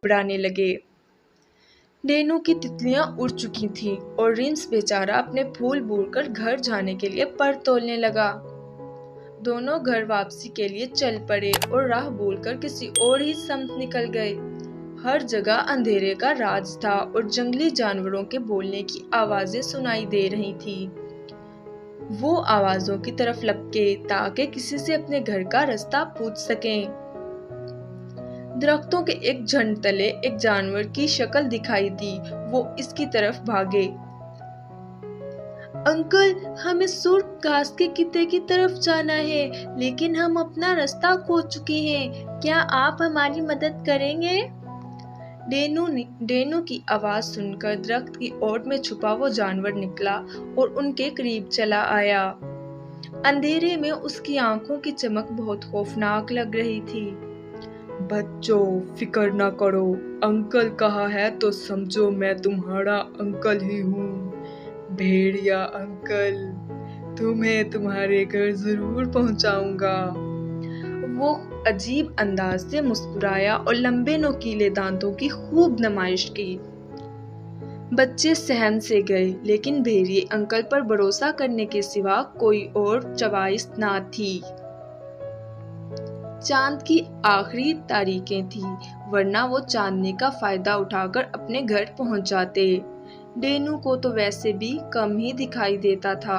बड़बड़ाने लगे। डेनू की तितलियां उड़ चुकी थीं और रिम्स बेचारा अपने फूल बूढ़ कर घर जाने के लिए पर तोलने लगा। दोनों घर वापसी के लिए चल पड़े और राह भूलकर किसी और ही समत निकल गए। हर जगह अंधेरे का राज था और जंगली जानवरों के बोलने की आवाजें सुनाई दे रही थी। वो आवाजों की तरफ लपके ताकि किसी से अपने घर का रास्ता पूछ सकें। दरख्तों के एक झंड तले एक जानवर की शक्ल दिखाई दी। वो इसकी तरफ भागे। अंकल, हमें सुर्ख घास के किते की तरफ जाना है, लेकिन हम अपना रास्ता खो चुके हैं। क्या आप हमारी मदद करेंगे? डेनू की आवाज सुनकर दरख्त की ओट में छुपा वो जानवर निकला और उनके करीब चला आया। अंधेरे में उसकी आंखों की चमक बहुत खौफनाक लग रही थी। बच्चों, फिक्र ना करो, अंकल कहा है तो समझो मैं तुम्हारा अंकल ही हूँ। भेड़िया अंकल, तुम्हें तुम्हारे घर जरूर पहुंचाऊंगा। वो अजीब अंदाज से मुस्कुराया और लंबे नोकीले दांतों की खूब नुमाइश की। बच्चे सहम से गए, लेकिन भेड़िए अंकल पर भरोसा करने के सिवा कोई और चवाइस ना थी। चांद की आखिरी तारीखें थी, वरना वो चांदनी का फायदा उठाकर अपने घर पहुंच जाते। डेनू को तो वैसे भी कम ही दिखाई देता था।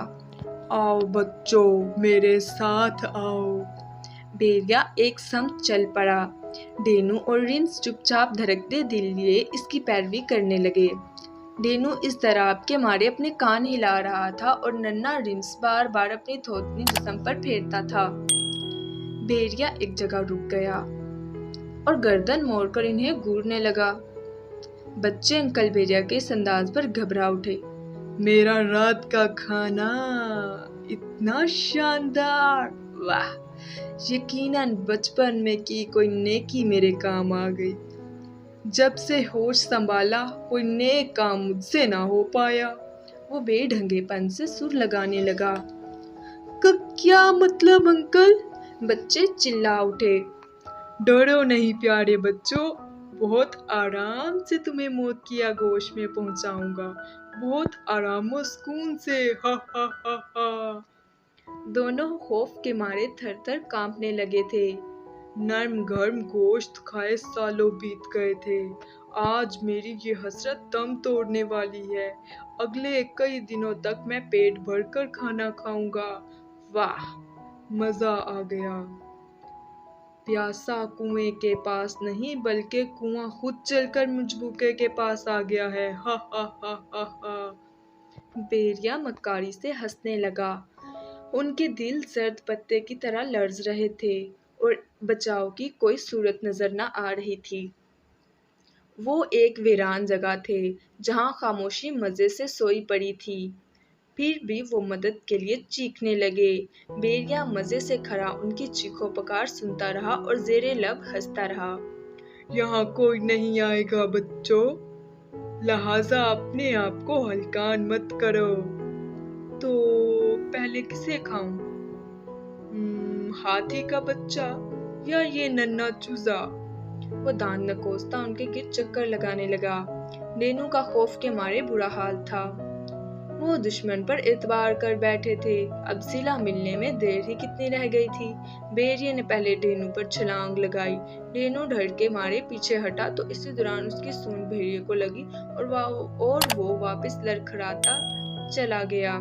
आओ बच्चों, मेरे साथ आओ। भेड़िया एक संग चल पड़ा। डेनू और रिम्स चुपचाप धड़कते दिल लिए इसकी पैरवी करने लगे। डेनू इस दराब के मारे अपने कान हिला रहा था और नन्हा रिम्स बार बार अपनी थोतनी जिस्म पर फेरता था। भेड़िया एक जगह रुक गया और गर्दन मोड़कर इन्हें घूरने लगा। बच्चे अंकल भेड़िया के इस अंदाज पर घबरा उठे। मेरा रात का खाना इतना शानदार, वाह! यकीनन बचपन में की कोई नेकी मेरे काम आ गई। जब से होश संभाला कोई नेक काम मुझसे ना हो पाया। वो बेढंगेपन से सुर लगाने लगा। क्या मतलब अंकल? बच्चे चिल्ला उठे। डरो नहीं प्यारे बच्चों, बहुत आराम से तुम्हें मौत की आगोश में पहुंचाऊंगा, बहुत आराम और सुकून से। हा हा हा हा। दोनों खौफ के मारे थर थर कांपने लगे थे। नरम गर्म गोश्त खाए सालों बीत गए थे। आज मेरी ये हसरत दम तोड़ने वाली है। अगले कई दिनों तक मैं पेट भरकर खाना खाऊंगा। वाह, मजा आ गया। प्यासा कुएं के पास नहीं, बल्कि कुआं खुद चलकर मुझ भूखे के पास आ गया है। हा हा हा हा हा। भेड़िया मक्कारी से हंसने लगा। उनके दिल सर्द पत्ते की तरह लर्ज रहे थे और बचाव की कोई सूरत नजर न आ रही थी। वो एक वीरान जगह थे जहां खामोशी मजे से सोई पड़ी थी। फिर भी वो मदद के लिए चीखने लगे। भेड़िया मजे से खड़ा उनकी चीखों पुकार सुनता रहा और जेरे लब हंसता रहा। यहाँ कोई नहीं आएगा बच्चों, लिहाजा अपने आप को हल्कान मत करो। तो पहले किसे खाऊं? हाथी का बच्चा या ये नन्हा चूजा? वो दांत नकोसता उनके गिर चक्कर लगाने लगा। डेनू का खौफ के मारे बुरा हाल था। वो दुश्मन पर एतबार कर बैठे थे। अब सिला मिलने में देर ही कितनी रह गई थी। भेड़िए ने पहले डेनू पर छलांग लगाई। डेनू डर के मारे पीछे हटा तो इसी दौरान उसकी सूंड भेड़िए को लगी और वो वापस लड़खड़ाता चला गया।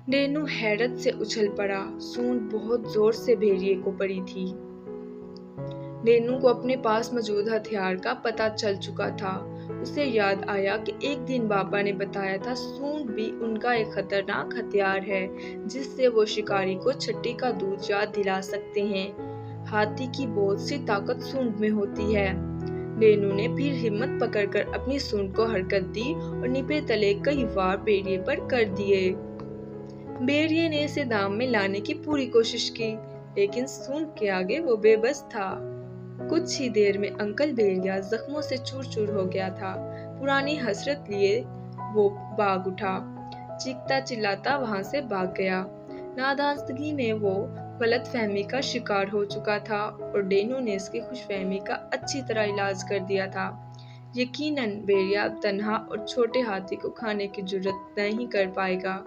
डेनू हैरत से उछल पड़ा। सूंड बहुत जोर से भेड़िए को पड़ी थी। डेनू को अपने पास मौजूद हथियार का पता चल चुका था। उसे याद आया कि एक दिन बाबा ने बताया था सूंड भी उनका एक खतरनाक हथियार है, जिससे वो शिकारी को छट्टी का दूध याद दिला सकते हैं। हाथी की बहुत सी ताकत सूंड में होती है। डेनू ने फिर हिम्मत पकड़कर अपनी सूंड को हरकत दी और निपे तले कई वार भेड़िए पर कर दिए। भेड़िए ने इसे दाम में लाने की पूरी कोशिश की, लेकिन सूंड के आगे वो बेबस था। कुछ ही देर में अंकल भेड़िया जख्मों से चूर चूर हो गया था। पुरानी हसरत लिए वो भाग उठा। चीखता चिल्लाता वहां से भाग गया। नादानगी में वो غلط فہمی کا شکار ہو چکا تھا اور ڈینو نے اس کی خوش فہمی کا اچھی طرح علاج کر دیا تھا۔ یقیناً بھیڑیا اب تنہا اور چھوٹے ہاتھی کو کھانے کی جرات نہیں کر پائے گا۔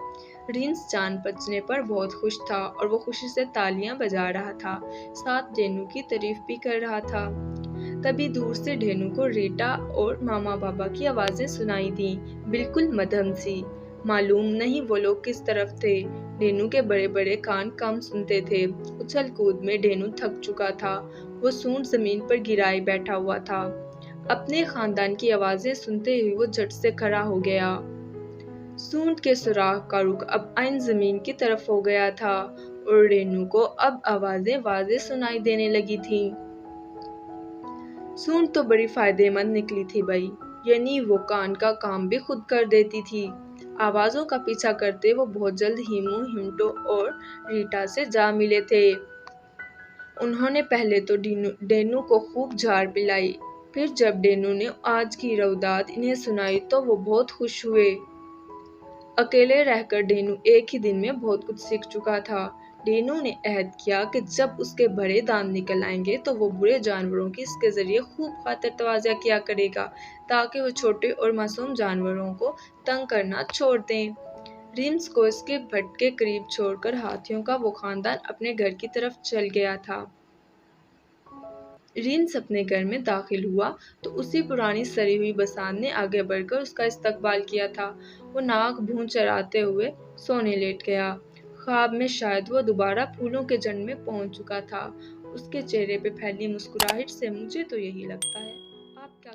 رینس جان بچنے پر بہت خوش تھا اور وہ خوشی سے تالیاں بجا رہا تھا، ساتھ ڈینو کی تعریف بھی کر رہا تھا۔ تبھی دور سے ڈینو کو ریٹا اور ماما بابا کی آوازیں سنائی دیں، بالکل مدھم سی۔ معلوم نہیں وہ لوگ کس طرف تھے۔ ڈینو کے بڑے بڑے کان کم سنتے تھے۔ اچھل کود میں ڈینو تھک چکا تھا۔ وہ سونٹ زمین پر گرائے بیٹھا ہوا تھا۔ اپنے خاندان کی آوازیں سنتے ہی وہ جھٹ سے کھڑا ہو گیا۔ سونٹ کے سوراخ کا رخ اب عین زمین کی طرف ہو گیا تھا اور ڈینو کو اب آوازیں واضح سنائی دینے لگی تھیں۔ سونٹ تو بڑی فائدے مند نکلی تھی بھائی، یعنی وہ کان کا کام بھی خود کر دیتی تھی۔ آوازوں کا پیچھا کرتے وہ بہت جلد ہیمو، ہمٹو اور ریٹا سے جا ملے تھے۔ انہوں نے پہلے تو ڈینو کو خوب جھاڑ پلائی، پھر جب ڈینو نے آج کی روایت انہیں سنائی تو وہ بہت خوش ہوئے۔ اکیلے رہ کر ڈینو ایک ہی دن میں بہت کچھ سیکھ چکا تھا۔ ڈینو نے عہد کیا کہ جب اس کے بڑے دانت نکل آئیں گے تو وہ برے جانوروں کی اس کے ذریعے خوب خاطر تواضع کیا کرے گا تاکہ وہ چھوٹے اور معصوم جانوروں کو تنگ کرنا چھوڑ دیں۔ رینس کو اس کے بھٹ کے قریب چھوڑ کر ہاتھیوں کا وہ خاندان اپنے گھر کی طرف چل گیا تھا۔ رینس اپنے گھر میں داخل ہوا تو اسی پرانی سڑی ہوئی بساط نے آگے بڑھ کر اس کا استقبال کیا تھا۔ وہ ناک بھون چراتے ہوئے سونے لیٹ گیا۔ خواب میں شاید وہ دوبارہ پھولوں کے جنگل میں پہنچ چکا تھا۔ اس کے چہرے پہ پھیلی مسکراہٹ سے مجھے تو یہی لگتا ہے۔ آپ کیا